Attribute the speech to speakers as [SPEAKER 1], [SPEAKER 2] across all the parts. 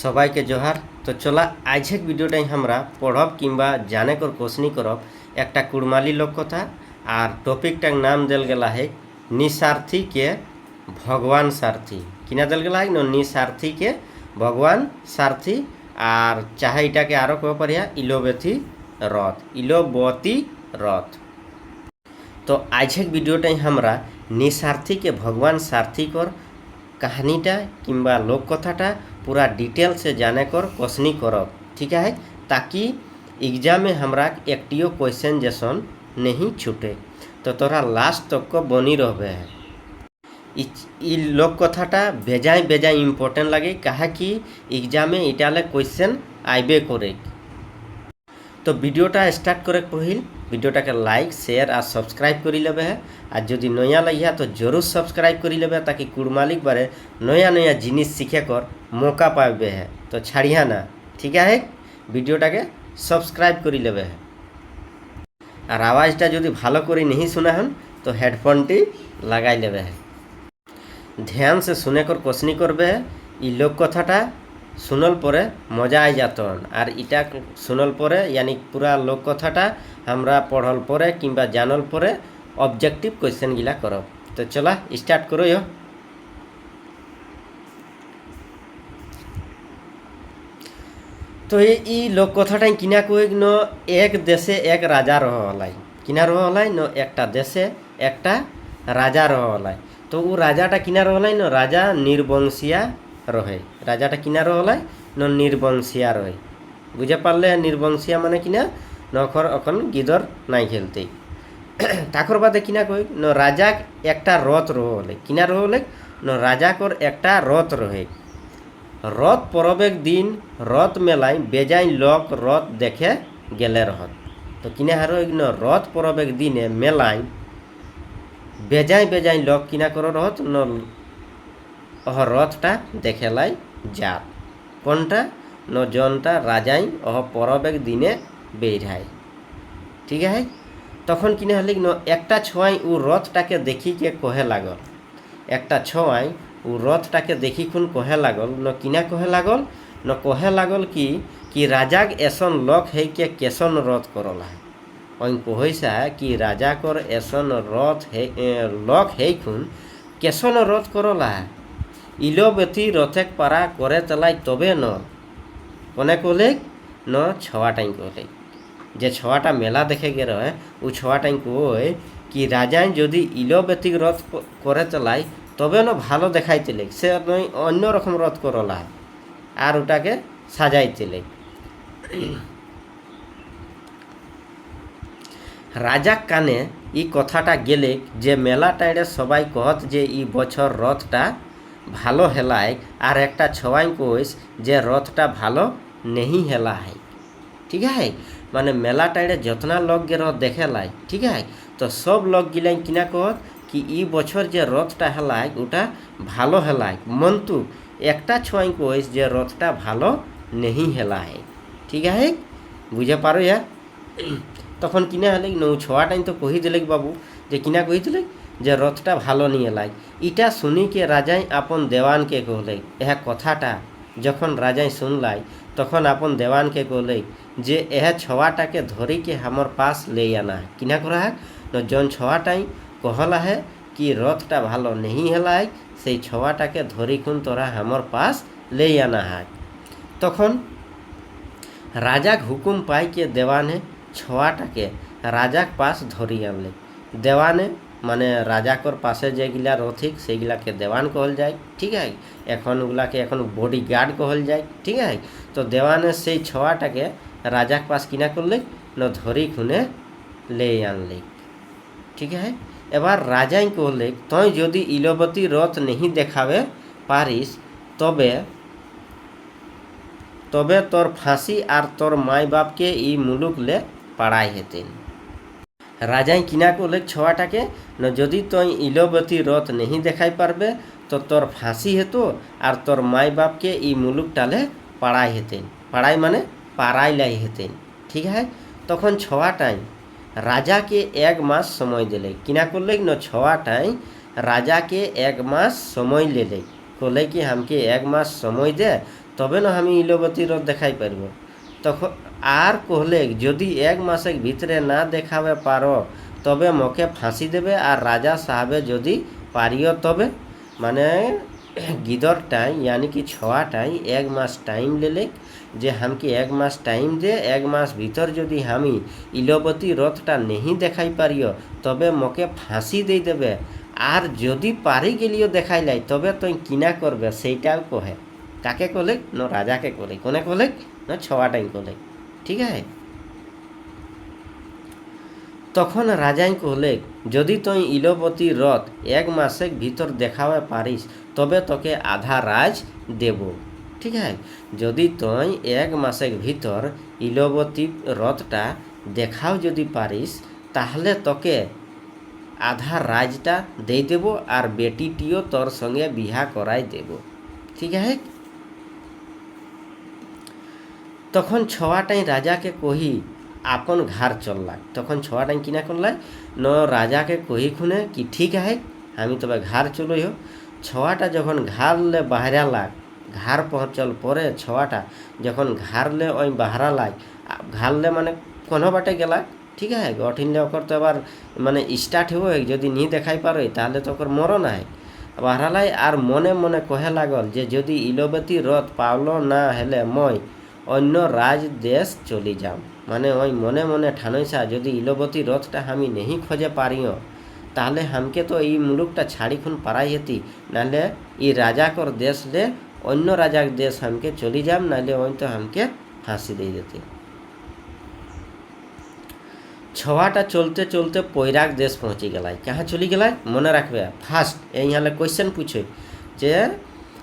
[SPEAKER 1] সবাইকে জোহার। তো চলা আজকের ভিডিওটাই আমরা পড়ব কিংবা জানে কর কোশনি করব একটা কুড়মালি লোককথা। আর টপিকটার নাম দেল গেলা है निसार्थी के भगवान सारथी। किना देल गला है निसार्थी के भगवान सारथी। আর চাহে এটাকে আরও কব পারিয়া ইলোবেথি রথ, ইলোবতী রথ। তো আজকের ভিডিওটাই আমরা निसार्थी के भगवान सारथी कर कहानीटा किंबा लोककथाटा पूरा डिटेल से जाने कर कोशनी करब, ठीक है, ताकि एग्जाम में हमरा एकटियो क्वेश्चन जैसन नहीं छूटे। तो तोरा लास्ट तक को बनी रहबे है। इ लोककथाटा बेजाय बेजाय इम्पोर्टेंट लगे कहा कि एग्जाम में इटाले क्वेश्चन आइबे करे। तो भिडियोटा स्टार्ट करे पहिल भिडियोटाके लाइक शेयर और सब्सक्राइब करी लेबे है। और जदि नया लगिया तो जरूर सब्सक्राइब करी लेबे ताकि कुड़मालिक बारे नया नया जिनिस सीखे कर मौका पाबे है। तो छाड़िया ना, ठीक है, भिडियोटाके सब्सक्राइब करी लेबे है। और आवाज़टा जदि भालो करे नहीं सुना हन तो हेडफोनटी लगाई लेबे है। ध्यान से सुने कर कोशनी करबे है। इ लोककथाटा सुनल परे मजा आई जातन। और इटा सुनल परे यानी पूरा लोककथाटा हमरा पढ़ल परे किंबा जानल परे ऑब्जेक्टिव क्वेश्चन गिला करब। तो चला स्टार्ट करो यो। तो ये लोककथाटा किना कोई न एक देशे एक राजा रहलाई। किना रहलाई न एकटा देशे एकटा राजा रहलाई। तो वो राजाटा किना रहलाई न राजा निर्वंशिया रहे। राजाटा किना रहलाई न निर्वंशिया रहे। बुझे पारले निर्वंशिया माने किना नखर अखन गिदर नाई खेलते। ताकर बादे किना कोई न राजा एकटा रथ रहले। किना रहले न राजा कर एकटा रथ रहे। रथ परबेक दिन रथ मेलाई बेजाय लोक रथ देखे गेले रहत। तो किना हारो न रथ परबेक दिने मेलाई बेजाय बेजाय लोक किना करो रहत न रथटा देखे लाई जात। कोनटा न जनटा राजाई परबेक दिने बेराय, ठीक है। तखन किना हलिक न एकटा छोआई उ रथटाके देखी के कहे लागल। एकटा छोआई उ रथटाके देखी खुन कहे लागल न किना कहे लागल न कहे लागल कि राजाक ऐसन लक है के केसन रथ करला है। ओइन कहैसा कि राजा कर ऐसन रथ है लक है खुन केसन रथ करला है। इलोबेथी रथेक पारा करे चलाई तबे न कोने कहले न छवाटाई कहले जे छवाटा मेला देखे गे रहे उ छवाटाई कहे कि राजाई जदि इलोबेथिक रथ करे चलाई तबे न भालो देखाइते से अन्य रकम रथ करला और ओटाके साजाइते। राजा काने इ कथाटा गेले जे मेला टाइडे सबाई कहत जे इ बछर रथटा भालो हेलाय और एकटा छवाई कइस जे रथटा भालो नहीं हेला है, ठीक है। माने मेला टाइडे जतना लोग गे रथ देखे लाई, ठीक है। तो सब लोग गिलाई किना कहत कि इ बछर जे रथटा हेलाय ओटा भालो हेलाय मंतु एकटा छवाई कइस जे रथटा भालो नहीं हेला है, ठीक है। बुझे पारो या तखन किना हले न छवाटाई तो कही दिले बाबू जे किना कही दिले जे रथटा भालो नहीं हेलाय। इटा सुनी के राजाई अपन देवान के कहले। यह कथाटा जखन राजाई सुनलाई तखन अपन देवान के कहले जे यह छवाटाके धरी के हमर पास ले आना है। किना करा है न जन छवाटाई कहला है कि रथटा भालो नहीं हेला है से छवाटाके धरी खुन तोरा हमर पास ले आना है। तखन राजाक हुकुम पाई के देवाने छवाटाके राजाक पास धरी आनले। देवाने माने राजा कर पासे जेगिला रथिक सेगिला के देवान कहल जाए, ठीक है। एखन उगला के एखन बॉडी गार्ड कहल जाए, ठीक है। तो देवाने से छवाटाके राजा के पास किना करले न धरी खुने ले आनले, ठीक है। एबार राजाई कहले तय यदि इलोबती रथ नहीं देखावे पारिस तबे तबे तोर फांसी और तोर माई बाप के इ मुलुक ले पड़ाई हेतेन। राजाई किना कहले छवाटाके न यदि तय इलोबती रथ नहीं देखाई पारबे तो तोर फांसी हेतो और तोर माई बाप के इ मुलुक टाले पड़ाई हेतेन। पड़ाई माने पाराई लाई हेतेन, ठीक है। तखन छवाटाई राजा के एक मास समय दिले। किना करले न छवाटाई राजा के एक मास समय लेले कहले कि हमके एक मास समय दे তবে না আমি ইলোবতী রথ দেখাই পারব। তখন আর কহলে যদি 1 মাসের ভিতরে না দেখাবে পারো তবে মকে ফাঁসি দেবে, আর রাজা সাহেবে যদি পারিও তবে মানে গিদরটাই यानी कि छुआटाई 1 मास टाइम ले ले जे हमके 1 मास टाइम दे, 1 मास भीतर যদি আমি ইলোবতী রথটা नहीं দেখাই পারিও তবে মকে ফাঁসি দিয়ে দেবে, আর যদি পারি গেলিও দেখাই লাই তবে তুই কিনা করবে সেইটাও কহে। কাকে কলে ন রাজাকে কলে, কোনে কলে না ছওয়াটাই কলে। ঠিক আছে, তখন রাজাই কহলে যদি তুই ইলোবতী রথ 1 মাসের ভিতর দেখাবে পারিস তবে তোকে আধা রাজ দেব। ঠিক আছে, যদি তুই 1 মাসের ভিতর ইলোবতী রথটা দেখাও যদি পারিস তাহলে তোকে আধা রাজটা দিয়ে দেব, আর বেটিটিও তোর সঙ্গে বিহা করাই দেব। ঠিক আছে, তখন ছওয়াটাই রাজাকে কহি আপন ঘর চললাক। তখন ছওয়াটাই কিনা করলাই ন রাজাকে কহি খুনে কি ঠিক আছে আমি তবে ঘর চলই হো। ছওয়াটা যখন ঘরলে বাহরালাক, ঘর পৌঁছল পরে ছওয়াটা যখন ঘরলে ওই বাহরালাক, ঘরলে মানে কোনো বাটে গেলাক। ঠিক আছে, গঠিনলে ওকর তো আবার মানে স্টার্ট হবো, যদি নি দেখাই পারো তাহলে তো ওকর মরণ হয়। বাহরালাই আর মনে মনে কহে লাগল যে যদি ইলোবতী রথ পাওলো না হেলে মই অন্য রাজ দেশ চলি যাম। মানে ওই মনে মনে ঠানইসা যদি ইলোবতী রথটা আমি নেই খোঁজে পারিও তাহলে हमके তো এই মুলুকটা ছাড়ি খুন পারাই যেতি, নাহলে এই রাজাকর দেশ ले অন্য রাজার দেশ हमके চলি যাম, নাহলে ওই তো हमके ফাঁসি দিয়ে যেতি। ছওয়াটা চলতে চলতে পৈরাক দেশ পৌঁছে গেলাই। कहाँ चली गलाई মনে রাখবে। ফার্স্ট এই हाले क्वेश्चन पूछे যে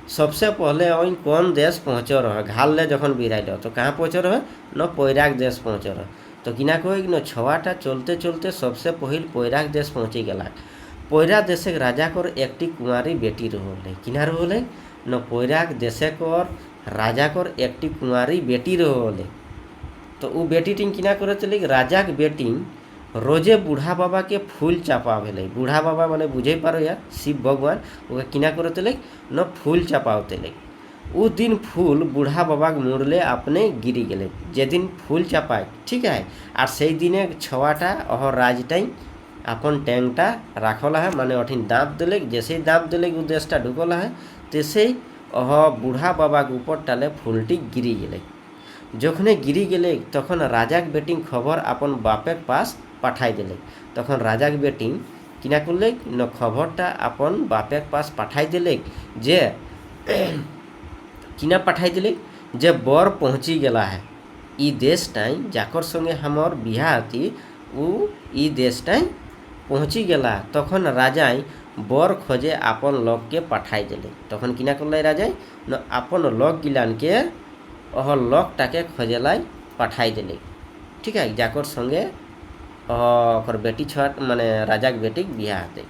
[SPEAKER 1] सबसे पहले वही कौन देश पहुँचो रह घाल जखन बिराइल तो कहाँ पहुँचो रह न पैराक देश पहुँचो रह। तो किना कहे न छवाटा चलते चलते सबसे पहिल पैराक देश पहुँची गला। पैरा देशे राजाकर एकटी कुंवारी बेटी रहे। किना रहे न पैराक देशेकर राजाकर एकटी कुंवारी बेटी रहे। तो वो बेटी किना करे राजाक बेटी रोजे बूढ़ा बाबा के फूल चापा भेले। बूढ़ा बाबा माने बुझे पारो या शिव भगवान ओके किना करते न फूल चापावते ले। उ दिन फूल बूढ़ा बाबा मुड़ले अपने गिरी गले जे दिन फूल चापाए। ठीक है, और से दिने छवाटा अह राजटाई अपन टैंगटा राखला है, माने अठिन दाँत दिले। जैसे दाँत दिले उद्देश्यटा ढुकला है तैसे अह बूढ़ा बाबा के ऊपर टाले फूलटी गिरी गले। जखने गिरी गले तखन राजाक बेटी खबर अपन बापेर पास पाठाई दिले। तखन राजाक बेटी किना करले न खबरटा अपन बापेर पास पाठाई दिले जे किना पाठाई दिले जे बर पहुँची गला है ई देशटाई जाकर संगे हमर बिहा हती उ ई देशटाई पहुँची गला। तखन राजाई बर खोजे अपन लोग के पाठाई दिले। तखन किना करले राजाई न अपन लोग गिलान के अह लोकटाके खोजेलाई पाठाई दिले। ठीक है, जाकर संगे ओकर बेटी छुआ माने राजाक बेटी बिहा हते।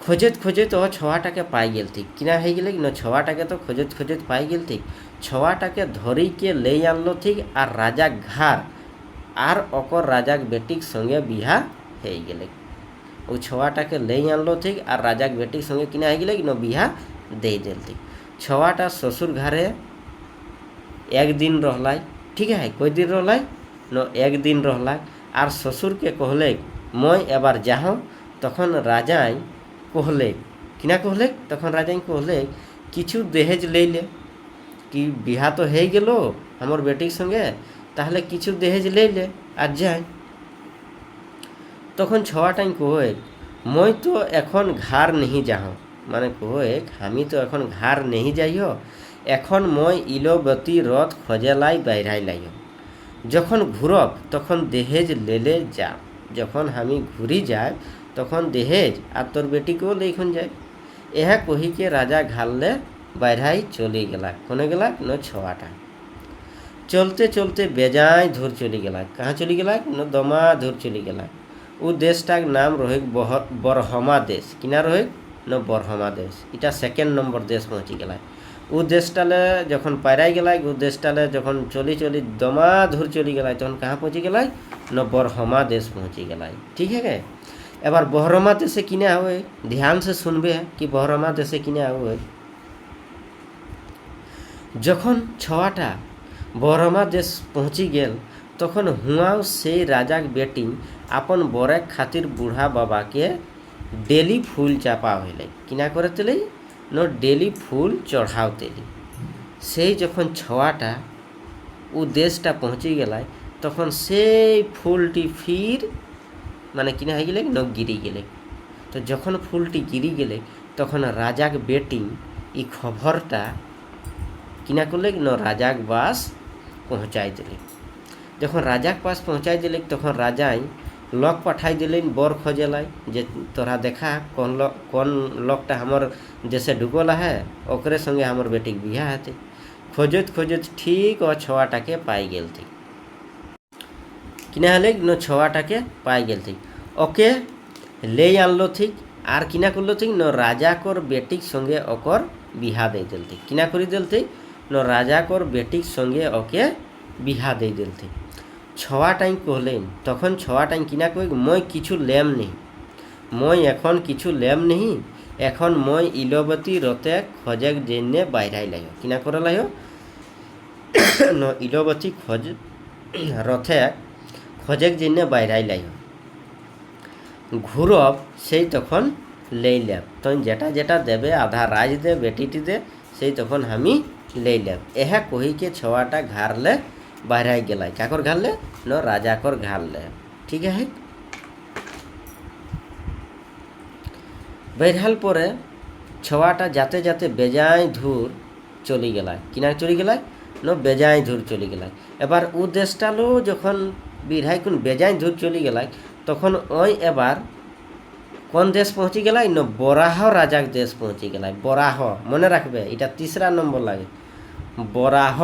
[SPEAKER 1] खोजेत खोजेत छवाटाके पाई गेल थी। किना है गेले न छवाटाके तो खोजेत खोजेत पाई गेल थी। छवाटाके धरी के ले आनलो थी और राजा घर और ओकर राजाक बेटी संगे बिहा है गेले। वो छवाटाके ले आनलो थी और राजाक बेटी संगे किना है गेले न बिहा दे देल थी। छवाटा ससुर घरे 1 दिन रहलाई। ठीक है, कोई दिन रहलाई न 1 दिन रहलाई। और ससुर के कहले मैं एबार जाओ। तखन राजाई कहले किना कहले तखन राजाई कहले किछु दहेज ले ले कि बिहा तो है गेलो हमर बेटी संगे, ताहले किछु दहेज ले ले आज जाए। तखन छवाटाई कहे मैं तो एखन घर नहीं जाओ, माने कहे हमी तो एखन घर नहीं जाइयो, एखन मैं इलोबतী रथ खोजेलाई বাইরাই लाइयो। যখন ঘুরব তখন दहेज ले ले जा। যখন আমি ঘুরি যায় তখন दहेज আর তোর বেটিকেও লেখন যায়। यह कही के राजा घालले বাইরাই चली गला। कोने गला न छवाटा। चलते चलते बेजाय धूर चली गला। कहाँ चली गला न दमा धूर चली गला। वो देशटार नाम रहे बरहमा देश। किना रहे न बरहमा देश। इटा 2nd नम्बर देश पहुँची गला। उ देशटाले जखन पायराई गलाई उ देशटाले जखन चली चली दमा धूर चली गलाई तखन कहाँ पहुँची गलाई न बरहमा देश पहुँची गलाई। ठीक है, एबार बरहमा देशे किने आवे ध्यान से सुनबे कि बरहमा देशे किने आवे। যখন ছওয়াটা বরমা দেশ পৌঁছি গেল তখন হুঁয়াও সেই রাজাক বেটি আপন বরেক খাতির বুढ़ा বাবাকে ডেলি ফুল চাপা হইলে কিনা করে তেলেই ন ডেলি ফুল চড়াও তেলি সেই যখন ছওয়াটা ও দেশটা পৌঁছে গেলায় তখন সেই ফুলটি ফির মানে কিনা হয়ে গেলে ন গিরি গেলে। তো যখন ফুলটি গিরি গেলে তখন রাজাক বেটি এই খবরটা কিনা করলে ন রাজাক বাস পৌঁছাই দিলে। যখন রাজাক পাস পৌঁছাই দিলে তখন রাজাই লোক পাঠাই দিলেন बर खोजेलाई যে তোরা দেখা कौन लोकटा हमर देशे ढुकल है ओकरे संगे हमर बेटी बिहा हेते। खोजत खोजत ठीक और छवाटाके पाई गेल थी किना हले न छवाटाके पाई गेल थी ओके ले आनलो थी আর কিনা করলো থিক ন রাজাকর বেটিক সঙ্গে ওকর বিহা দে দিল থিক কিনা করি দিল থিক ন রাজাকর বেটিক সঙ্গে ওকে বিহা দে দিল থিক। ছওয়াটাই কহলেন তখন ছওয়াটাই কিনা কই মই কিছু লেম নেই মই এখন কিছু লেম নেই এখন মই ইলবতী রতে খোঁজেক জেনে বাইরাই লাইও কিনা করে লাইও ন ইলবতী রথে খোঁজেক জেনে বাইরাই লাইও ঘুরব সেই তখন লইলাম তো যেটা যেটা দেবে আধা রাজ দে বেটিটি দে সেই তখন আমি লইলাম এহা কহিকে ছওয়াটা ঘাড়লে বাইরাই গেলাই কাকর ঘাড়লে ন রাজাকর ঘাড়লে ঠিক আছে। বেরহাল পরে ছওয়াটা যাতে যাতে বেজায় ধূর চলি গেলায় কিনা চলি গেলায় ন বেজায় ধূর চলি গেলায়। এবার ও দেশটালো যখন বিড়াই কোন বেজায় ধূর চলি গেলায় তখন ওই এবার কোন দেশ পৌঁছি গেলায় ন বরাহ রাজাক দেশ পৌঁছি গেলায়। বরাহ মনে রাখবে এটা 3রা নম্বর লাগে বরাহ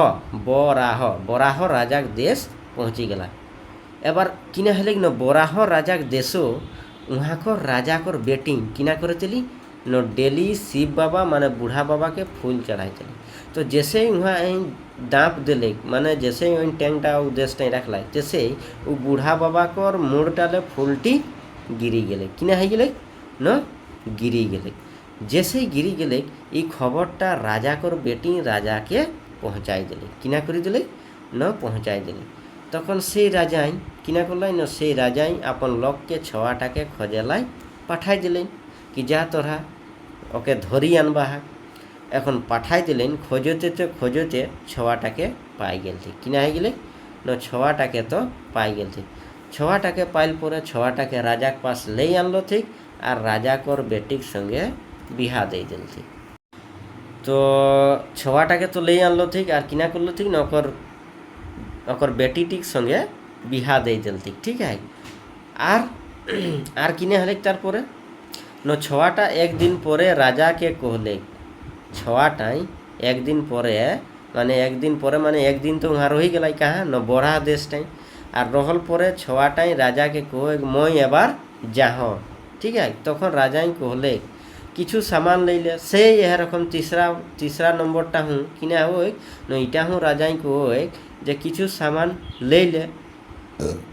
[SPEAKER 1] বরাহ বরাহ রাজাক দেশ পৌঁছি গেলায়। এবার কিনা হলে ন বরাহ রাজাক দেশও উহাকর রাজাকর বেটিং কিনা করে তেলি न डेली शिव बाबा माने बूढ़ा बाबा के फूल चढ़ाई चली। तो जैसे ही वहाँ दाँप दिले माने जैसे ही टैंकटा उद्देश्य रखल तैसे वो बूढ़ा बाबा को और मुड़ डाले फूलटी गिरी गले किना है गले न गिरी गले। जैसे ही गिरी गले ये खबरटा राजा कर बेटी राजा के पहुँचाई दिले किना कर दिले न पहुँचाई दिले। तखन से राजाई किना करल न से राजाई अपन लोक के छवाटाके खोजेलाई पाठाई दिलें कि जा तोरा ओके धरी आनबा है एखन पाठाई दिलें खोजते तो खोजते छवाटाके पाई गेल थी किना है गले न छवाटाके तो पाई गेल थी। छवाटाके पाइल पर छवाटाके राजा के पास ले आनलो थी और राजा कोर बेटिक संगे बिहा दे दिल थी। तो छवाटाके तो ले आनलो थी और किना करलो थी न ओकर बेटीटिक संगे बिहा दे दिल थी ठीक है। आर किने हले तार परे न छवाटा एक दिन परे राजा के कहले छवाटाई एक दिन परे माने एक दिन तो वहाँ रही गलाई कहाँ न बड़ा देश टाई और रहल परे छवाटाई राजा के कह मैं एबार जाह ठीक है। तखन राजाई कहले किछु सामान लैले से यह रकम तीसरा नम्बरटा हूँ किना हो न इटा हूँ राजाई कह जे किछु सामान लैले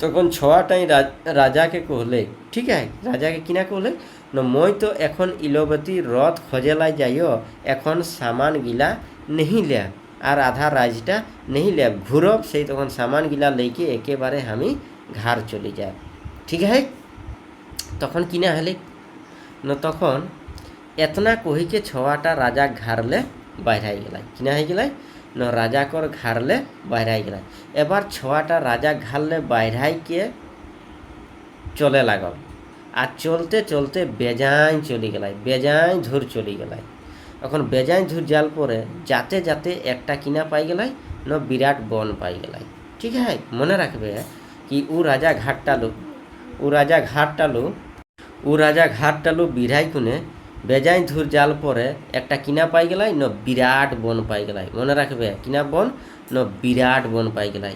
[SPEAKER 1] तखन छवाटाई राजा के कहले ठीक है। राजा के किना कहले न मैं तो एखन इलबती रथ खोजेलाई जाइयो एखन सामान गिला नहीं ले और आधा राजटा नहीं ले घूरब से तखन सामान गिला लेके एकेबारे हमी घर चली जाए ठीक है। तखन किना हले न तखन एतना कही के छवाटा राजा घारले बाहराई गलाई किना है गलाई न राजा कर घारले बाहराई गलाई। एबार छवाटा राजा घारले बाहराई के चले लागल আর চলতে চলতে বেজায় চলে গেলাই বেজায় ধূর চলে গেলাই। এখন বেজায় ধূর জাল পরে যাতে যাতে একটা কিনা পাই গেলাই ন বিরাট বন পাই গেলাই ঠিক है। মনে রাখবে कि ও রাজা ঘাটটালু বিড়াই কোনে বেজায় ধূর জাল পরে একটা কিনা পাই গেলাই ন বিরাট বন পাই গেলাই মনে রাখবে কিনা বন ন বিরাট বন পাই গেলাই।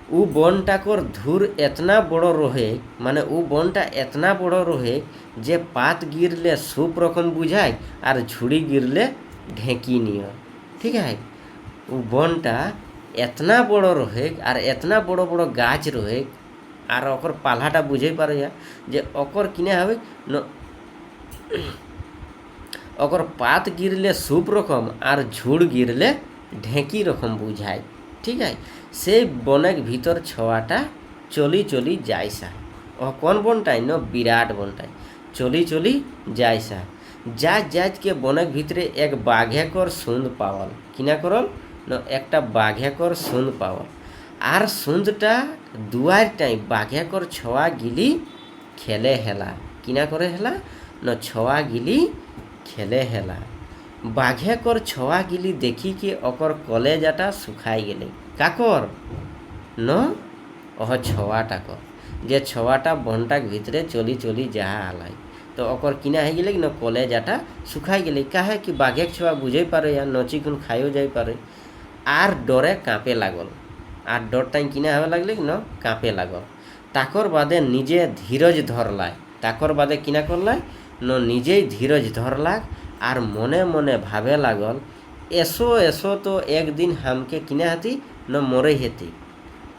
[SPEAKER 1] उ बनटा कर धूर एतना बड़ो रहे माने उ बनटा एतना बड़ो रहे जे पात गिरले सूप रकम बुझाय और झुड़ी गिरले ढेकी नियो ठीक है। उ बनटा एतना बड़ो रहे और एतना बड़ो बड़ो गाछ रहे और ओकर पालाटा बुझे पारे जे ओकर किने हवे न ওকর পাত গিরলে সুপ রকম আর ঝুড় গিরলে ঢেঁকি রকম বুঝায়। ঠিক আছে, সেই বনের ভিতর ছোয়াটা চলি চলি যাইসা। ও কোন বনটাই ন বিরাট বনটাই চলি চলি যাইসা। যাজকে বনের ভিতরে এক বাঘেকর সুন্দ পাওয়াল। কিনা করল ন একটা বাঘেকর সুন্দ পাওয়াল। আর সুন্দটা দুয়ারটাই বাঘেকর ছোয়া গিলি খেলে হেলা। কিনা করে হেলা ন ছোয়া গিলি খেলে হেলা। বাঘেকর ছোয়া গিলি দেখি কি অকর কলেজাটা শুকাই গেলে। কাকর ন ওহ ছোয়াটাকর, যে ছোয়াটা বনটার ভিতরে চলি চলি যাহা আলাই। তো অকর কিনা হয়ে গেলে ন কলেজাটা শুকাই গেলে। কাহে কি বাঘের ছোয়া বুঝেই পারে আর নচিকুন খাইও যাই পারে। আর ডরে কাঁপে লাগল। আর ডরটাই কিনা হবে লাগলে ন কাঁপে লাগল। তাকর বাদে নিজে ধীরজ ধরলায়। তাকর বাদে কিনা করলায় ন নিজেই ধীরজ ধরলাক। আর মনে মনে ভাবে লাগল, এসো এসো তো একদিন হামকে কিনা হাতি ন মরে হেতি।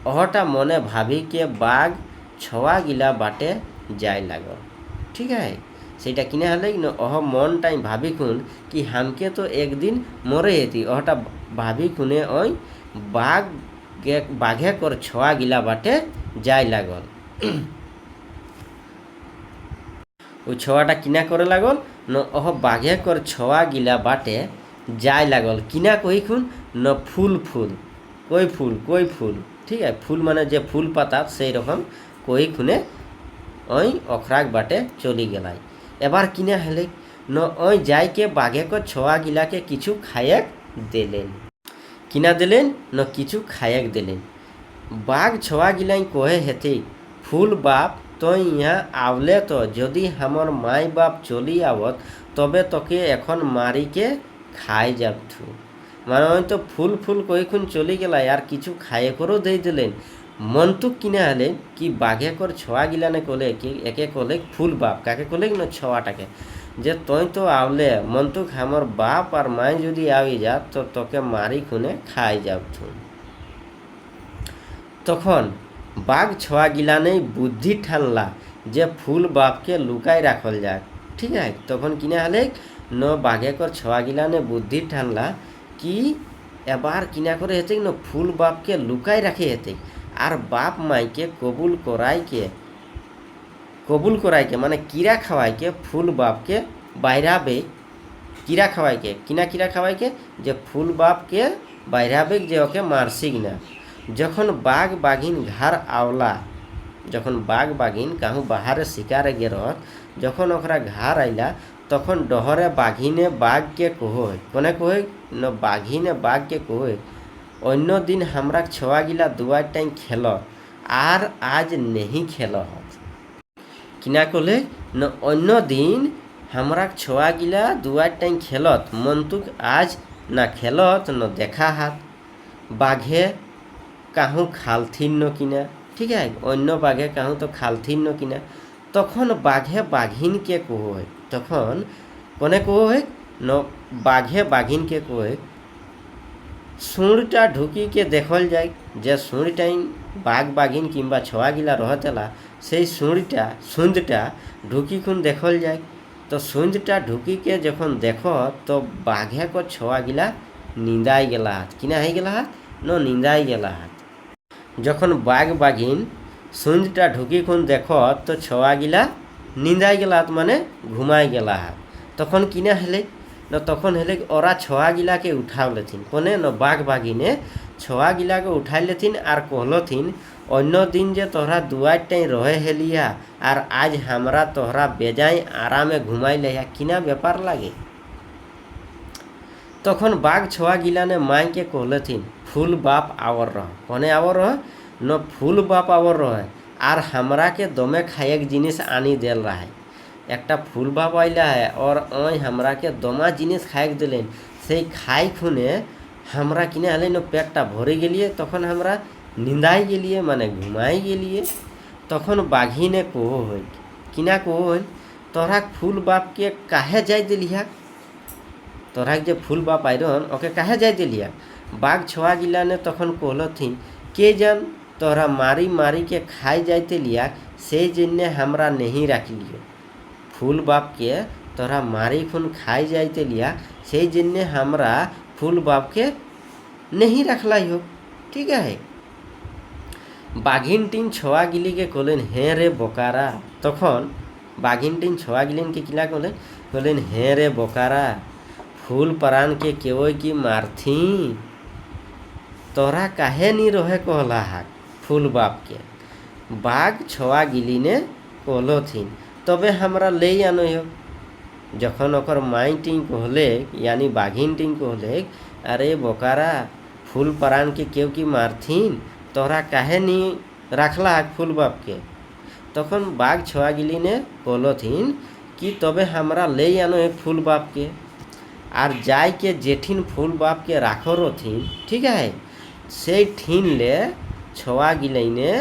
[SPEAKER 1] অহটা মনে ভাবি কে বাঘ ছোয়া গিলা বাটে যাই লাগল। ঠিক আছে, সেটা কিনা হলে ন অহ মনটাই ভাবি খুন কি হামকে তো একদিন মরে হেতি। অহটা ভাবি খুনে ওই বাঘে কর ছোয়া গিলা বাটে যাই লাগল। ওই ছোয়াটা কিনা করে লাগল ন ওহ বাঘে কর ছোয়া গিলা বাটে যাই লাগল। কিনা কই খুন ন ফুল ফুল কই ফুল। ঠিক আছে, ফুল মানে যে ফুল পাতা সেই রকম কই খুনে ওই অখরাক বাটে চলি গেলাই। এবার কিনা হলে ন ওই যাইকে বাঘে কর ছোয়া গিলাকে কিছু খায়েক দিলেন। কিনা দিলেন ন কিছু খায়েক দিলেন। বাঘ ছোয়া গিলাই কহে হেতে, ফুল বাপ তুই ইহা আওলে তো যদি আমার মাই বাপ চলি আবত তবে তোকে এখন মারিকে খাই যাবথু। মানে ওই তো ফুল ফুল কইখুন চলি গেলাই আর কিছু খাইয়ে করেও দিয়ে দিলেন। মন্তুক কিনা হলেন কি বাঘে কর ছোয়া গিলানে কলে কি একে কলে ফুল বাপ। কাকে কলে না ছোয়াটাকে, যে তুই তো আওলে মন্তুক আমার বাপ আর মাই যদি আই যা তো তোকে মারি খুনে খাই যাবথু। তখন বাঘ ছোয়া গিলানেই বুদ্ধি ঠানলা যে ফুল বাপকে লুকাই রাখল যাক। ঠিক আছে, তখন কিনা হলে ন বাঘে কর ছোয়া গিলানে বুদ্ধি ঠানলা কি এবার কিনা করে হেতে ন ফুল বাপকে লুকাই রাখে হেতে। আর বাপ মাইকে কবুল করাইকে মানে কিরা খাওয়াইকে ফুল বাপকে বাইরাবে। কিরা খাওয়াইকে কিরা খাওয়াইকে যে ফুল বাপকে বাইরাবে যে ওকে মারসিক না। যখন বাঘ বাঘিন ঘর আওলা, যখন বাঘ বাঘিন কাহু বাহারে শিকারে গেরত, যখন ওকরা ঘর আইলা তখন ডহরে বাঘিনে বাঘকে কহয়। কোনে কহয় ন বাঘিনে বাঘকে কহয়, অন্য দিন আমরা ছোয়া গিলা দুয়ার টাইম খেল আর আজ নেহি খেল। কিনা কলে ন অন্য দিন আমরা ছোয়া গিলা দুয়ার টাইম খেলত মন্তুক আজ না খেলত ন দেখা হাত। বাঘে কাহু খালথিন ন কিনা। ঠিক আছে, অন্য বাঘে কাহু তো খালথিন ন কিনা। তখন বাঘে বাঘিনকে কহয়। তখন কোনে কহয় ন বাঘে বাঘিনকে কহয়, সুঁড়টা ঢুকিকে দেখল যায়। যে সুঁড়টাই বাঘ বাঘিন কিংবা ছোয়া গিলা রহতেলা সেই সুঁদটা ঢুকিখুন দেখল যায়। তো সুঁদটা ঢুকিকে যখন দেখ তো বাঘে কো ছোয়া গিলা নিন্দাই গেলা হাত। কিনা হয়ে গেলা হাত ন নিন্দাই গেলা হাত। যখন বাঘ বাঘিন সুঁদটা ঢুকিখুন দেখ তো ছোয়া গিলা নিন্দাই গেলা হাত মানে ঘুমাই গেলা হাত। তখন কিনা হেলে ন তখন হেলে ওরা ছোয়া গিলাকে উঠাও লেথিন। কোনে ন বাঘ বাঘিনে ছোয়া গিলাকে উঠাই লেথিন আর कहलथिन অন্য দিন যে তোহরা দুয়ার টাই রহে হেলিয়া আর আজ हमरा তোহরা বেজায় আরামে ঘুমাই লেয়া কিনা ব্যাপার লাগে। তখন বাঘ ছোয়া গিলানে মাইকে कहलथिन फूल बाप आवर रह। कोने आवर रह न फूल बाप आवर रह আর हमरा के दमे खाएक जिनिस आनी देल रहा है। একটা ফুল বাপ আইলা है और ओई हमरा के दमा जिनिस खाएक दिलेन। সেই খাই খুনে हमरा किने हले न पेटटा भरे गेलिए। तखन हमरा निंदाई गेलिए माने घुमाई गेलिए। तखन बाघिने कहो है किना कहो है, तोहरा फूल बाप के काहे जाय दिलिया। तोहरा जे फूल बाप आयरन ओके काहे जाय दिलिया। बाघ ছোয়া গিলানে তখন कहलथिन के जान तोहरा मारी मारी के खाई जाते लिया সেই জন্য हमरा नहीं राख लियो। फूल बाप के তোরা मारी खुन खाई जाइते लिया से जन्य हमरा फूल बाप के नहीं रखलाई हो। ठीक है, बाघिन टीन छोआ गिली के कोलेन हे रे बोकारा, तखन बाघिन टीन छोआ गिलीन के किला कोलेन कोलेन हे रे बोकारा, फूल परान के केवई की मारथी, तोरा काहे नी रहे कहला हाक फूल बाप के। बाघ छोआ गिली ने कहलो थीन तबे हमरा ले आनो हो। जखन ओकर माई टीन कहले यानी बाघिन टीन कहले अरे बोकारा फूल परान के केव की मारथीन, तोरा काहे नी रखला हाक फूल बाप के। तखन बाघ छोआ गिली ने कहलो थीन कि तबे हमरा ले आनो है फूल बाप के, आर जाय के जेठिन फूल बाप के राखो थीन। ठीक है, से ठीन ले छोआ गिलाई ने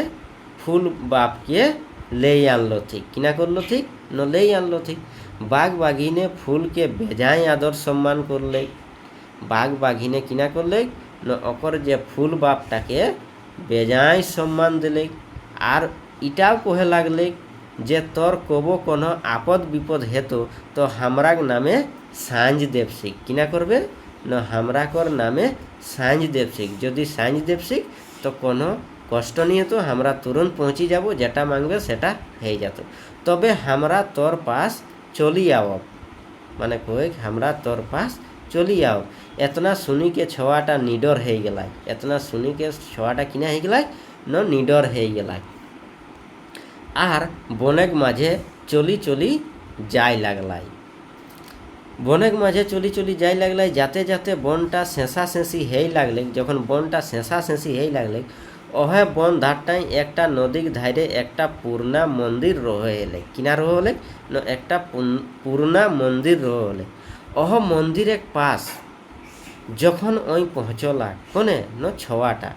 [SPEAKER 1] फूल बाप के ले आनलो थी, किना करलो थी न ले आनलो थी। बाघ बाघिने फूल के बेजाय आदर सम्मान करले, बाघ बाघिने किना करले न ओकर जे फूल बापटाके बेजाय सम्मान दिले, आर इटाও कहे लागले जे तोर कबो कोनो आपद विपद हेतो तो हमराक नामे सांझ देवसिक, किना करबे न हमराकर नामे सांझ देवसिक, यदि सांझ देवसिक तो कोनो कष्ट नहीं तो हमरा तुरंत पहुँची जाबो, जेटा मांगबे सेटा हो जातो, तबे हमरा तोर पास चली आओ, माने कोई हमरा तोर पास चली आओ। एतना सुनी के छोआटा निडर हो गलाय, एतना सुनी के छोआटा किना हो गलाय न निडर हो गलाय, आर बनेक माझे चली चली जाय लागलाय। बनेक माझे चली चली जाय लागलाय, जाते जाते बनटा शेषा शेषी हेई लागले। जखन बनटा शेषा शेषी हेई लागले ओहे बन धारटाई एकटा नदीर धारे एकटा पुरना मंदिर रहे, किना रहे न एकटा पुरना मंदिर रहे। ओह मंदिर एक पास जखन ओई पहुँचला कोने न छोआटा,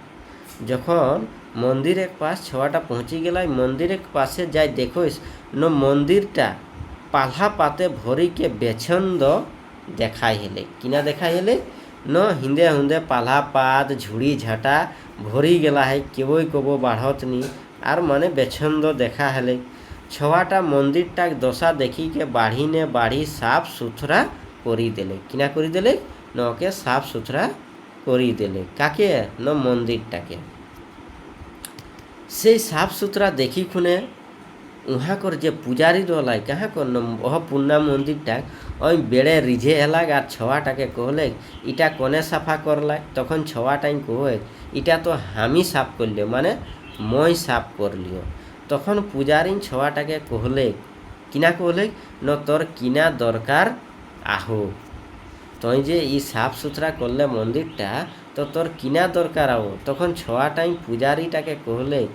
[SPEAKER 1] जखन मंदिर एक पास छोआटा पहुँची गला, मंदिर एक पासे जाय देखो न मंदिरटा पाल्हा पाते भरी के बेछंद देखाई हेले, किना देखाई हेले न हिंदे हुंदे पाल्हा पात झुड़ी झाटा भरी गला है, केवई कबो बाढ़त नी आर माने बेछंद देखा हेले। छोआटा मंदिरटाक दशा देखी के बाढ़ी ने बाढ़ी साफ सुथरा करी देले, किना करी देले न ओके साफ सुथरा करी देले, काके न मंदिरटाके। से साफ सुथरा देखी खुने उहाँ कर जे पुजारी रहला कहाँ कर वह पुन्ना मंदिरटाक ओई बेड़े रिझे हेलाक आर छोआटाके कहले इटा कोने साफा करला, तखन छोआटाई कहे इटा तो हामी साफ करलियो, माने मैं साफ कर लियो। तखन पुजारी छोआटाके कहले किना कहले न तोर किना दरकार आहो, तुई जे ई साफ सुथरा करले मंदिरटा तो तोर किना दरकार आओ। तखन छोआटाई पुजारीटाके कहले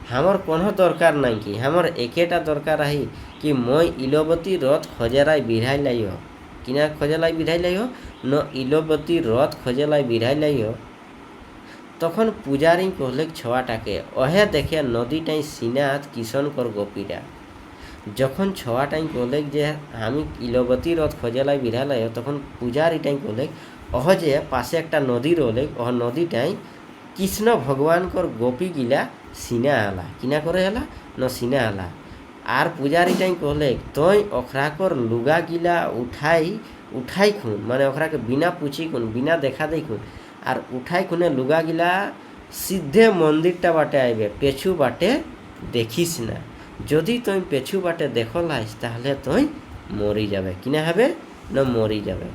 [SPEAKER 1] हमर कोनो दरकार नहीं कि हमर एकेटा दरकार है कि मैं इलोवती रथ खोजेलाई बिढ़ाई लाई हो, किना खोजेलाई बिढ़ाई लाई हो न इलोवती रथ खोजेलाई बिढ़ाई लाई हो। तखन पुजारी कहले छोआटाके ओहे देखे नदीटाई सीनात किशनकर गोपीरा। जखन छोआटाई कहले जे हमी इलोवती रथ खोजेलाई बिढ़ाई लाई हो, तखन पुजारीटाई कहले ओह जे पासे एकटा नदी रहे ओह नदीटाई कृष्ण भगवान कर गोपी गिला सीना हला, किना करे हला न सीना हला। आर पुजारीटाई कहले तई ओखराकर लुगा गिला उठाई खुन, माने ओखरा के बिना पूछी खुन बिना देखा दे खुन आर उठाई खुने लुगा गिला सीधे मंदिरटा बाटे आइबे, पेछू बाटे देखिस ना, यदि तई पेछू बाटे देखलाइस ताहले तई मरी जाबे, किना हबे न मरी जाबे।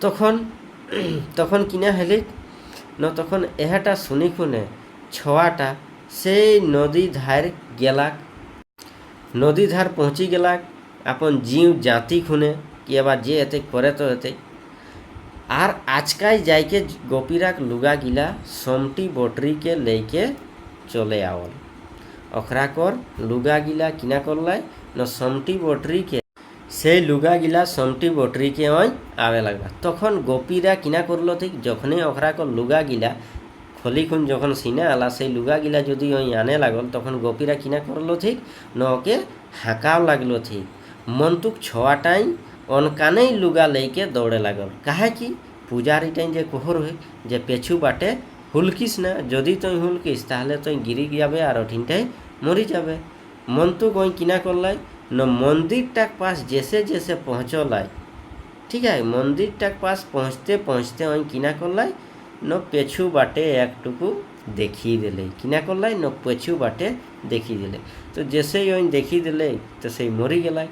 [SPEAKER 1] तखन किना हेले न तखन एहाटा शुनी खुने छोआटा से नदी धार गेलाक, नदी धार पहुँची गेलाक अपन जीव जाति खुने कि एबार जे हेते करे तो हेते। आर आजकाई जाके गोपीराक लुगा गिला समटी बटरी के लेके चले आवल, ओखरा कर लुगा गिला किना करलाय न समटी बटरी के से लुगा गिला समटी बटरी के आवे लगला। तखन गोपीरा किना करलो ठीक जखने ओखरा कर लुगा गिला खोली खुन जखन सीना आला से लुगा गिला यदि आने लागल तखन गोपीरा किना करलो ठीक न ओके हाकाव लागलो ठीक। मंतुक छोआटाई अनकाने लुगा लेके दौड़े लागल, काहे कि पुजारीटाई जे कहर है जे पेछू बाटे हुलकिस ना, यदि तुई हुलकिस ताहले तुई गिरी जाबे आर ओठिनटाई मरी जाबे। मंतुक किना करलाई न मंदिर तक पास जैसे जैसे पहुँचल, ठीक है, मंदिर तक पास पहुँचते पहुँचते वहीं किना करल न पेछू बाटे एकटुकू देखी दिले, किना करल न पेछू बाटे देखी दिले। तो जैसे ही वहीं देखी दिले तो से मरी गल,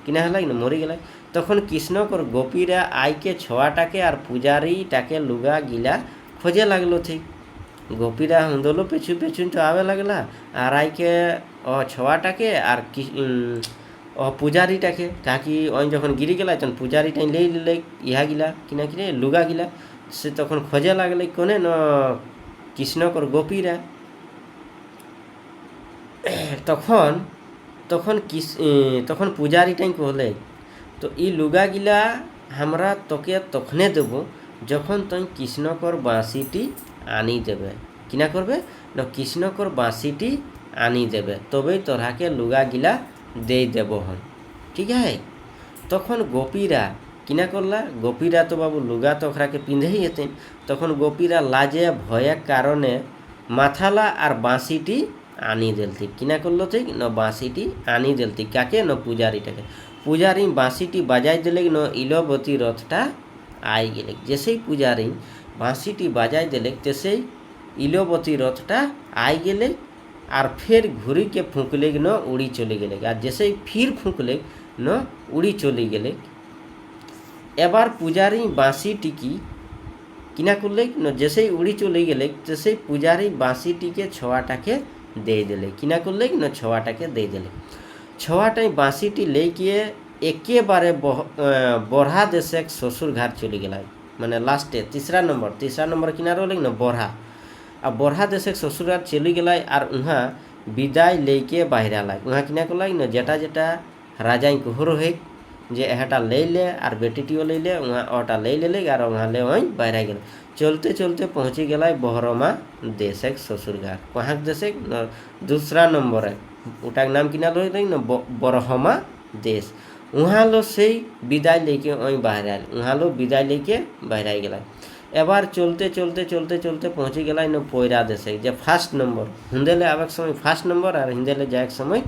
[SPEAKER 1] किना हल न मरी गल। तखन कृष्णकर गोपीरा आई के छुआटाके और पुजारीटाके लुगा गिला खोजे लगलो थी। गोपीरा हुंदलो पेछू पेछू तो आवे लगला और आई के छुआटाके और पुजारीटाके, ताकि वहीं जखन गिरी गला तखन पुजारीटा ले ले इहा गिला किना कि लुगा गिला से तखन खोजे लगल कोने न कृष्णकर गोपीरा। तखन तखन तखन पुजारीटा कहले तो ई लुगा गिला हमरा तोके तखने देबो जखन तुम कृष्णकर बाँसीटी आनी देबे, किना करबे न कृष्णकर बाँसीटी आनी देबे तबे तोराके लुगा गिला दे देबो हम, ठीक है। तखन गोपीरा किना करला, गोपीरा तो बाबू लुगा तो ओकरा के पिंधे ही हेतेन। तखन गोपीरा लाजे भय कारणे माथाला और बाँसीटी आनी देलती, किना करलो थी न बाँसीटी आनी देलती काके न पुजारीटाके। पुजारी बाँसीटी बाजाई दिले न इलोवती रथटा आई गेले। जैसे ही पुजारी बाँसीटी बाजाई दिले तैसे इलोवती रथटा आई गेले और फिर घुरी के फूँकले न उड़ी चले गेले। और जैसे ही फिर फूँकले न उड़ी चले गेले। एबार पुजारी बाँसीटिकी किना करले न जैसे ही उड़ी चले गेले तैसे ही पुजारी बाँसीटिके छुआटाके दे दिले, किना करले न छुआटाके दे दिले। छुआटा बाँसीटी लेके एके बारे बरहा देशे ससुर घर चले गला, माने लास्टे तीसरा नंबर किना रोले न बरहा। और बरहा देशे ससुर घर चले गला और वहाँ विदाय लेके बाहर आला। वहाँ किना करला न जेटा जेटा राजा कहरो है जे एहटा ले ले और बेटीटियो ले ले, वहाँ ओटा ले ले और वहाँ ले वहीं बाहर गए। चलते चलते पहुँची गला बहरमा देशे ससुर घर। कहाँ देशे दूसरा नंबर है, उटा नाम किना लो न बरहमा देश। वहाँ लो से विदाय लेके वहीं बाहर आए, वहाँ लो विदाय लेके बाहर आ गला। एबार चलते चलते चलते चलते पहुँची गला न पोयरा देशे जे फर्स्ट नंबर हिंदेले आवे समय फर्स्ट नंबर और हिंदेले जाए समय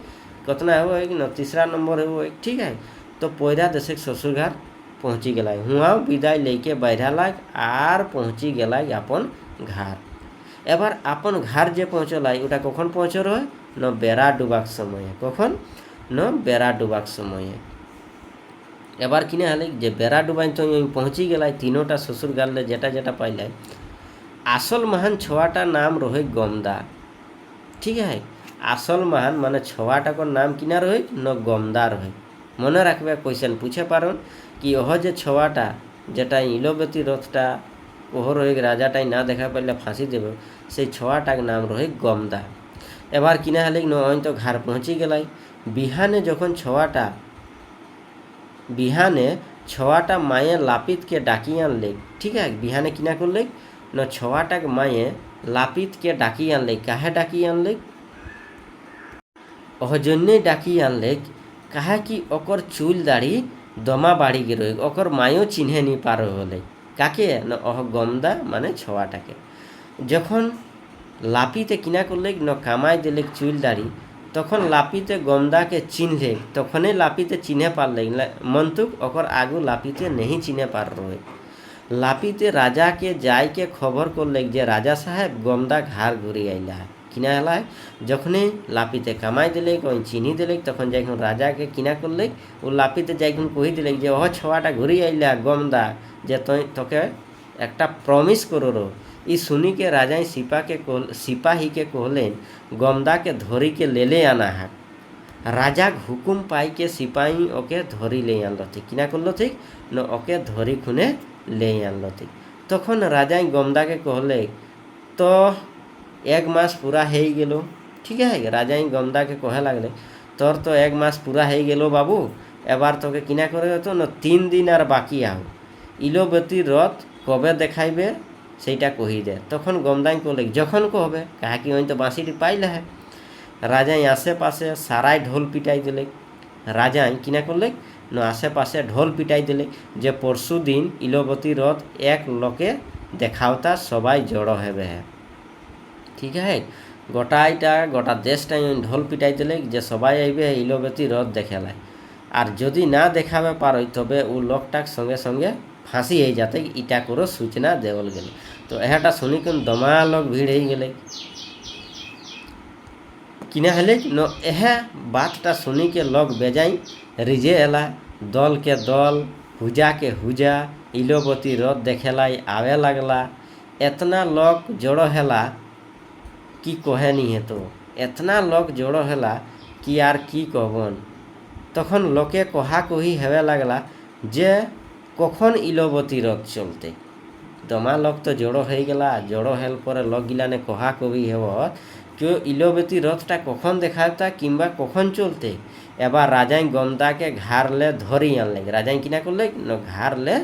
[SPEAKER 1] कितना है न तीसरा नंबर है वो, ठीक है। तो पोयरा देशे ससुर घर पहुँची गला, हुआ विदाय लेके बाहर लाग आर पहुँची गला अपन घर। एबार अपन घर जे पहुँचल ओटा कखन पहुँच रहे न बेड़ा डुबाक समय है, कखन न बेड़ा डुबाक समय है। एबार किने हल जे बेड़ा डुबाई तो पहुँची गला तीनोटा ससुर घर जेटा जेटा पाइल। आसल महान छुआटा नाम रहे गमदा, ठीक है। आसल महान माने छुआटा नाम किना रहे न गमदा रहे। मन रखबे क्वेश्चन पूछे पारन कि ओह जे छुआटा जेटा इलोवती रथटा ओह रहे राजाटाई ना देखा पारे फाँसी देव से छुआटार नाम रहे गमदा। एबार किना हल न तो घर पहुँची गला। बिहाने जखन छुआटा माये लापित के डाकी आनले, ठीक है। बिहाने किना करले न छुआटाक माये लापित के डाकी आनले। काहे डाकी आनले? ओह जन्य डाकी आनले कहा कि ओकर चूल दाढ़ी दमा बाड़ी गे रहे, ओकर मायो चिन्हे नहीं पार होले काके न ओह गमदा माने छुआटाके। जखन लापिते किना करले न कामाई दिले चूल दाढ़ी तखन लापिते गमदा के चिन्हले, तखने लापिते चिन्हे पारले। मंतुक ओकर आगू लापिते नहीं चिन्हे पार रहे। लापिते राजा के जाय के खबर करले जे राजा साहेब गमदा घर घुरी आइला है। किना हला जखने लापिते कामाई दिले कहीं चिन्ही दिले तखन जाय राजा के किना करले वो लापिते जाय कही दिले जे ओह छुआटा घुरी आइला गमदा जे तोके एकटा प्रमिस करो रो। ई सुनी के राजा सिपाही के कहलेन गमदा के धरी के ले आना है। राजा हुकुम पाई के सिपाही ओके धरी ले आनलो थी, किना करलो थी न ओके धरी खुने ले आनलो थी। तखन राजा गमदा के कहले तो 1 मास पूरा हो गेलो, ठीक है। राजा गमदा के कहे लगले तोर तो 1 मास पूरा हो गेलो बाबू, एबार तोके किना करे तो न 3 दिन और बाकी आओ, इलोवती रथ कबे देखाइबे सेटा कही दे। तखन गमदा कहले जखन कहबे, कहा कि वहीं तो बाँसीटी पाइल है। राजा आसे पासे साराय ढोल पिटाई दिले। राजा किना करले न आसे पासे ढोल पिटाई दिले जे परशु दिन इलोवती रथ एक लोके देखावता सबाई जड़ो हेबे है, ठीक है। গোটা দেশটাই ঢোল পিটাই দিলে যে সবাই আইবে ইলোবেতি রথ দেখালায়। আর যদি না দেখাবে পারই তবে ও লোকটাক সঙ্গে সঙ্গে ফাঁসি হয়ে যাতে ইটা করে সূচনা দেওয়াল গেলে। তো এহাটা শুনি কোন দমা লোক ভিড় হয়ে গেলে কিনা হলে ন এহা बातटा सुनी के लोग बेजाई रिजे एला दल के दल हुजा के हुजा इलोबती रथ देखेलाई आवे लगला। एतना लोग जोड़ो हेला कि कहे नहीं है। तो एतना लोग जोड़ो हेला कि यार की कहबन। तखन लोके कहा कही हेवे लगला जे कखन इलोबती रथ चलते। दमा लोग तो जोड़ो हो गला। जोड़ो हेल पर लोग गिलाने कहा कही हेब कि इलोबती रथटा कखन देखाता किंबा कखन चलते। एबार राजाई गमदा के घारले धरी आनले। राजाई किना करले घारले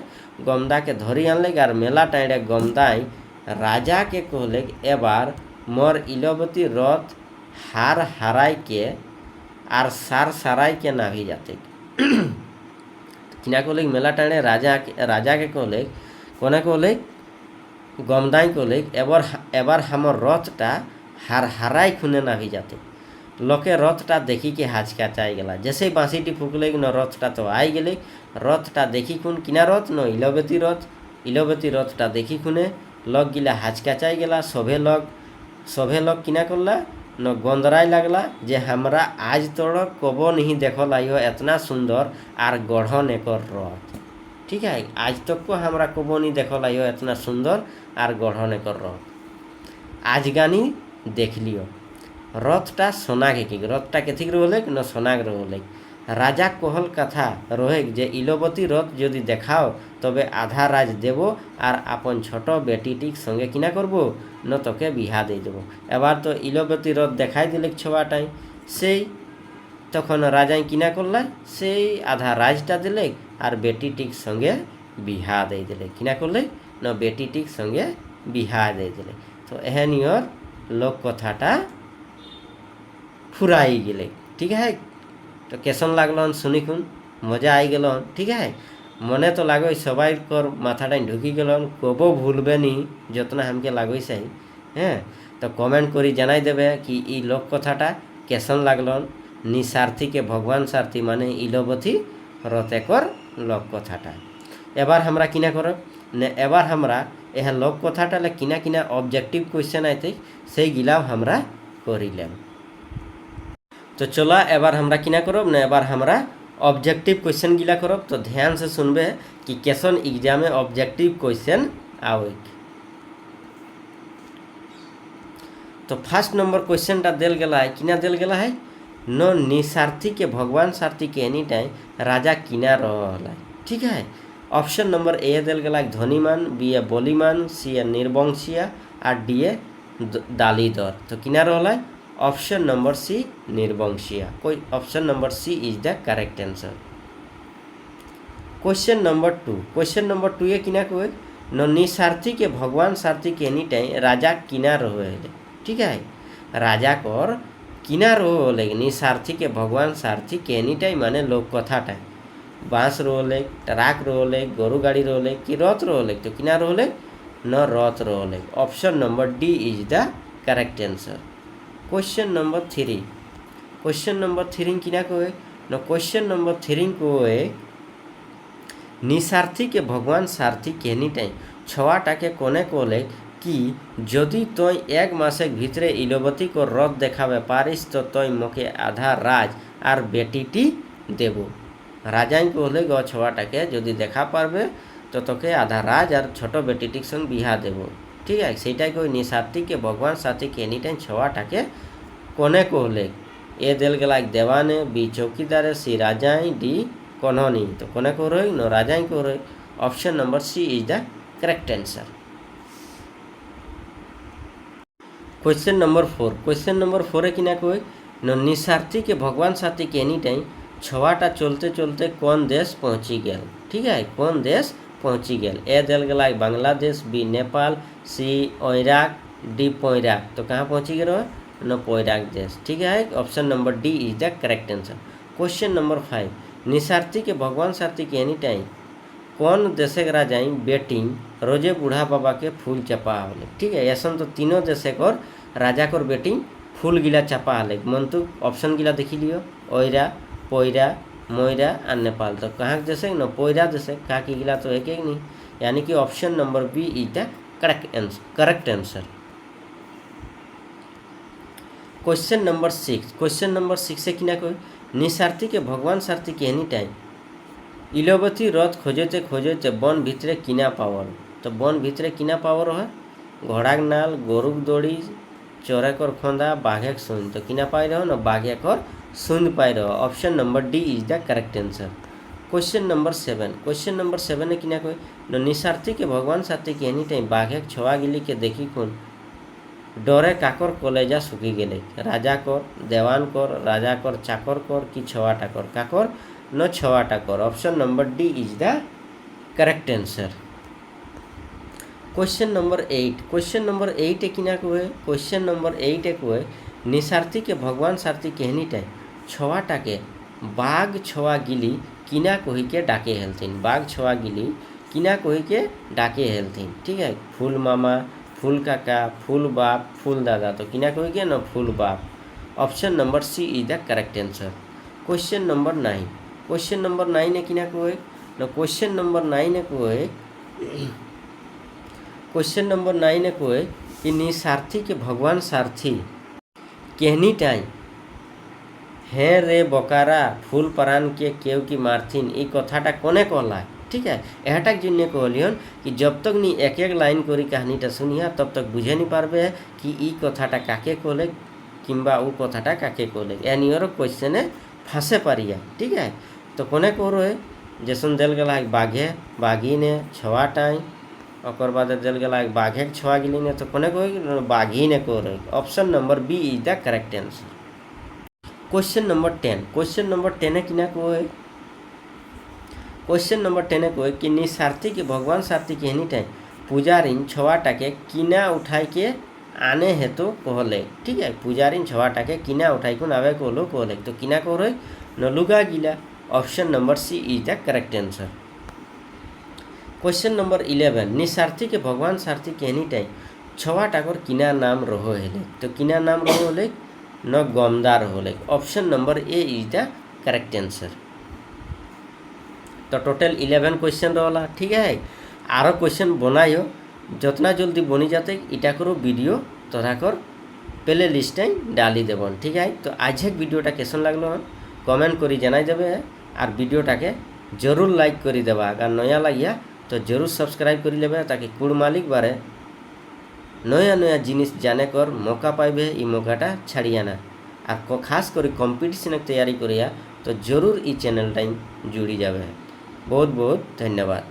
[SPEAKER 1] गमदा के धरी आनले और मेला टाइडे गमदाई राजा के कहले एबार मोर इलोबती रथ हार हाराई के और सार साराई के नाभी जाते। किना कहले मेला टाइडे राजा के कहले कोने कहले गमदाई कहले एबार हमर रथटा हार हाराई खुने नाभी जाते। लोके रथटा देखी के हाचका चाई गला। जैसे बाँसीटी फुकले न रथटा तो आई गले। रथटा देखी खुन किना रथ न इलोबती रथटा देखी खुने लोग गिला हाचका चाई गला। सभे लोग किना करला न गंदराई लगला जे हमरा आज तोड़ कबो नहीं देखल आइयो एतना सुंदर आर गढ़न एकर रथ। ठीक है, आज तक को हमरा कबो नहीं देखल आइयो एतना सुंदर आर गढ़न एकर रथ। आज गानी देख लियो रथटा सोना के रथटा के ठीक रोले न सोना के रोले। राजा कहल कथा रोहे जे इलोबती रथ यदि देखाओ तबे आधा राज देव और अपन छोटो बेटीटिक संगे किना करबो न तोके बिहा दे देव। एबार तो इलोबती रथ देखाई दिले छुआटाई से तखन राजाई किना करला से आधा राजटा दिले और बेटीटिक संगे बिहा दे दिले। किना करले न बेटीटिक संगे बिहा दे दिले। तो एहनियर लोक कथाटा फुराई गले। ठीक है, तो कैसन लागलन सुनी खुन मजा आई गलन। ठीक है, मने तो लागो सबाई कर माथाटा ढुकी गलन कबो भूलबे नहीं जतना हमके लागो सही। हाँ, तो कमेंट करी जनाई देवे कि ई लोक कथाटा कैसन लागलन। निसार्थी के भगवान सारथी माने इलोबती रथेकर लोक कथाटा। एबार हमरा किना करब ने एबार हमरा यह लोक कथाटा किना किना ऑब्जेक्टिव क्वेश्चन आते से गिलाव हमरा करी लेम। तो चला एबार हमरा किना करब ना एबार हमरा ऑब्जेक्टिव क्वेश्चन गिला करब। तो ध्यान से सुनबे कि कैसन एग्जाम में ऑब्जेक्टिव क्वेश्चन आवे। तो फर्स्ट नंबर क्वेश्चनटा देल गेला है किना देल गेला है न निसार्थी के भगवान सारथी के एनी टाइम राजा किना रहला। ठीक है, ऑप्शन नंबर ए देल गेला धनीमान, बी ए बोलीमान, सी ए निर्वंशिया और डी ए दालीदर। तो किना रहला ऑप्शन नंबर सी निर्वंशिया। कोई option number C is the correct answer. Question number two ये किना को न निसार्थी के भगवान सारथी के एनी टाइम राजा किना रहे। ठीक है, राजा कर किना रोले निसार्थी के भगवान सारथी के एनी टाइम माने लोक कथाटा बाँस रोले, ट्राक रोले, गरु गाड़ी रोले कि रथ रोले। तो किना रोले न रथ रोले। Option number D is the correct answer. Question number three किना को न क्वेश्चन नंबर थ्री को निसार्थी के भगवान सारथी के एनी टाइम छवाटा के कोने कोले कि जदि तय एक मासेर भितरे इलोबती को रथ देखाबे पारिस तो तय मोके आधा राज और बेटीटी देव। राजाई कहले ग छवाटाके जदि देखा पारबे तो तोके आधा राज और छोटो बेटीटिक संग बिहा देव। ठीक है, सेटाई कोई निसार्थी के भगवान सारथी के एनी टाइम छवाटाके कोने कहले ए देल गेला देवाने, बी चौकीदारे, सी राजाई, डी कन्हनी। तो कोने को रही न राजाई को रही। Option number C is the correct answer. Question number four किना को न निसार्थी के भगवान सारथी के एनी टाइम छवाटा चलते चलते कौन देश पहुँची गया। ठीक है, कौन देश पहुँची गया। ए देल गेला बांग्लादेश, बी नेपाल, सी इराक, डी पैराक। तो कहाँ पहुँची गया न पैराक देश। ठीक है, option number D is the correct answer. Question number 5 निसार्थी के भगवान सारथी के एनी टाइम कौन देशे राजाई बेटिंग रोजे बूढ़ा बाबा के फूल चपा होले। ठीक है, ऐसा तो तीनों देशे कर राजा कर बेटिंग फूल गिला चापा हले मंतु ऑप्शन गिला देखी लियो ओयरा पोयरा मोयरा और नेपाल। तो कहाँ जैसे न पोयरा जैसे कहा की गिला तो एक एक नहीं, यानी कि option number B is the correct answer. Question number 6, question number 6 से किना कोई निसार्थी के भगवान सारथी के एनी टाइम इलोवती रथ खोजते खोजते वन भितरे किना पावर। तो वन भितरे किना पावर है घोड़ाक नाल गरुक दौड़ी चोरेकर खोंदा बाघेक सुन। तो किना पाई रहो ना बाघेकर सुन पाई रहो। Option number D is the correct answer. Question number 7, question number 7 ने किना कोई न निसार्थी के भगवान साथी के एनी टाइम बाघेक छवा गिली के देखी कौन डरे काकर कलेजा सुखी गेले राजा कर देवान कर राजा कर चाकर कर कि छवा टाकर काकर न छवा टाकर। Option number D is the correct answer. Question number 8, question number 8 किना कोए क्वेश्चन नंबर 8 कोए निसार्थी के भगवान सारथी कहनी टाइम छवा टाके बाघ छवा गिली किना कोही के डाके हेलथिन। बाघ छवा गिली किना कोही के डाके हेलथिन। ठीक है, फूल मामा फूल काका फूल बाप फूल दादा। तो किना कोही के न फूल बाप। Option number C is the correct answer. Question number 9, question number 9 ने किना कोए न क्वेश्चन नंबर 9 ने कोए क्वेश्चन नंबर 9 ने कोए कि निसार्थी के भगवान सारथी कहनी टाइम हे रे बकारा फूल परान के केव की मारथिन ई कथाटा कोने कहला। ठीक है, एहटाक जिन्ने कहलियन कि जब तक नी एक एक लाइन करी कहानीटा सुनिया तब तक बुझे नहीं पारबे कि ई कथाटा काके कहले किंबा ऊ कथाटा काके कहले एनियर क्वेश्चने फांसे पारिया। ठीक है, तो कोने कह रहे जैसन दिल गला बाघे बाघीने छवा टाई और बाद दिल गला बाघे छवा गिली ने। तो कोने कह बाघी ने कह रहे। Option number B is the correct answer. Question number 10, question number 10 किना कहे क्वेश्चन नंबर 10 कहे कि निसार्थी के भगवान सारथी के एनी टाइम पुजारिन छवाटाके किना उठाई के आने हेतु कहले। ठीक है, पुजारिन छवाटाके किना उठाई को आवे कहलो कहले। तो किना कह रहे न लुगा गिला। Option number C is the correct answer. Question number 11 निसार्थी के भगवान सारथी के एनी टाइम छवा टाकर किना नाम रहो हेले। तो किना नाम रहो हेले न गमदार होले। Option number A is the correct answer. तो टोटल 11 क्वेश्चन रहा। ठीक है, आरो क्वेश्चन बनाइयो जितना जल्दी बनी जाते इटा करो वीडियो तथा कर प्ले लिस्ट डाली देवन। ठीक है, तो आज वीडियोटा कैसन लगलो कमेंट करी जानाई देबे और वीडियोटा के जरूर लाइक करी देबा। अगर नया लगिया तो जरूर सब्सक्राइब करी लेबे ताकि कुड़मालिक बारे नया नया जिनिस जाने कर मौका पाइबे। ई मौकाटा छाड़िया ना और खास कर कम्पिटिशन तैयारी करिया तो जरूर ई चैनल टाइम जुड़ी जाबे। बहुत बहुत धन्यवाद।